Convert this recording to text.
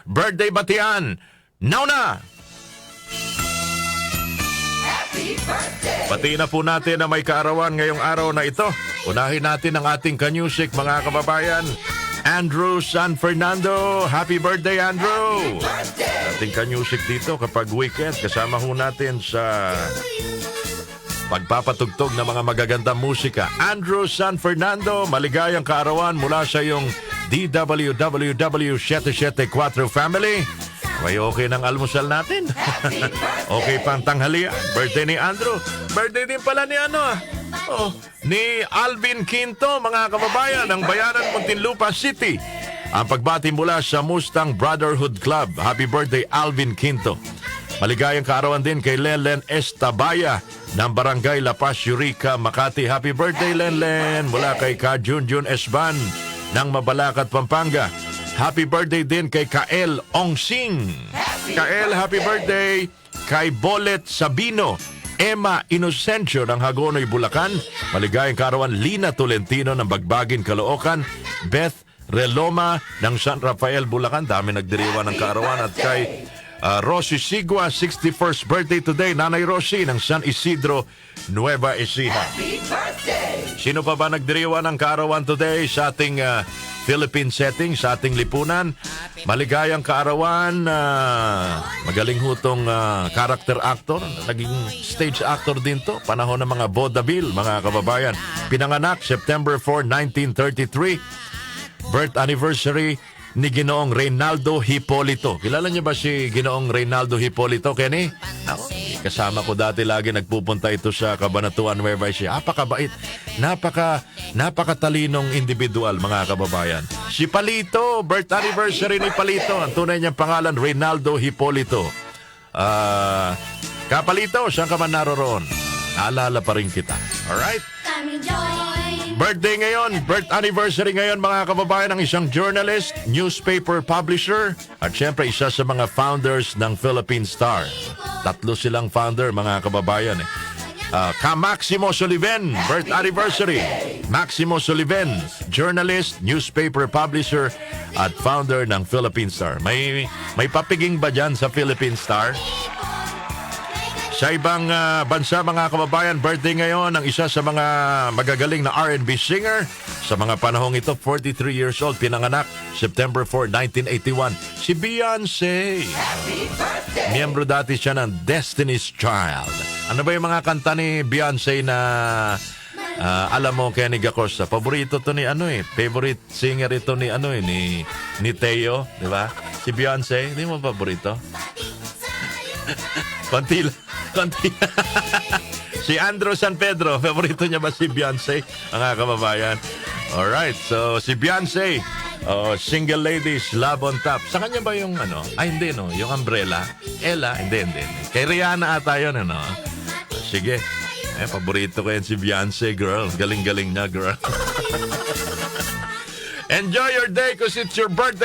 Birthday batian. Now na! Pati na po natin na may kaarawan ngayong araw na ito. Unahin natin ang ating kanyusik, mga kababayan. Andrew San Fernando. Happy birthday, Andrew! Ating kanyusik dito kapag weekend. Kasama ho natin sa pagpapatugtog ng mga magagandang musika. Andrew San Fernando, maligayang kaarawan mula sa iyong DWWW774 family. May okay ng almusal natin. Okay pang tanghalian. Birthday ni Andrew. Birthday din pala ni ni Alvin Quinto, mga kababayan ng Bayanan, Muntinlupa City. Ang pagbati mula sa Mustang Brotherhood Club. Happy birthday, Alvin Quinto. Maligayang kaarawan din kay Lenlen Estabaya ng Barangay La Paz, Eureka, Makati. Happy birthday, Lenlen. Mula kay Ka Junjun Esban ng Mabalacat, Pampanga. Happy birthday din kay Kael Ongsing. Kael, happy birthday. Kay Bolet Sabino, Emma Inocencio ng Hagonoy, Bulacan. Maligayang kaarawan, Lina Tolentino ng Bagbagin, Caloocan. Beth Reloma ng San Rafael, Bulacan. Dami nagdiriwa ng kaarawan. At kay Rosie Sigua, 61st birthday today. Nanay Rosie ng San Isidro, Nueva Ecija. Sino pa ba nagdiriwa ng kaarawan today sa ating Philippine setting, sa ating lipunan? Maligayang kaarawan, magaling hutong character actor, naging stage actor din to, panahon ng mga vaudeville, mga kababayan. Pinanganak September 4, 1933. Birth anniversary ni Ginoong Reynaldo Hipolito. Kilala niyo ba si Ginoong Reynaldo Hipolito, Kenny? Ako, kasama ko dati lagi nagpupunta ito sa Cabanatuan, Nueva Ecija. Napakabait, napakatalinong individual, mga kababayan. Si Palito, birth anniversary ni Palito. Ang tunay niyang pangalan, Reynaldo Hipolito. Kapalito, saan ka man naroroon? Naalala pa rin kita. Alright? Birthday ngayon, birth anniversary ngayon, mga kababayan, ng isang journalist, newspaper publisher, at syempre isa sa mga founders ng Philippine Star. Tatlo silang founder, mga kababayan. Maximo Soliven, birth anniversary. Maximo Soliven, journalist, newspaper publisher, at founder ng Philippine Star. May papiging ba dyan sa Philippine Star? Sa ibang bansa, mga kababayan, birthday ngayon ng isa sa mga magagaling na R&B singer. Sa mga panahong ito, 43 years old, pinanganak September 4, 1981. Si Beyonce. Miyembro dati siya ng Destiny's Child. Ano ba yung mga kanta ni Beyonce na alam mo, Kenny Gacosta? Paborito to ni favorite singer ito ni ni Teo, di ba? Si Beyonce, hindi mo paborito? Konti. Si Andrew San Pedro, favorito niya ba si Beyonce? Mga kababayan. Alright, so si Beyonce, Single Ladies, Love on Top. Sa kanya ba yung hindi yung Umbrella? Ella? Hindi. Kay Rihanna ata yun, Sige. Paborito ko yan si Beyonce, girl. Galing-galing niya, girl. Enjoy your day because it's your birthday.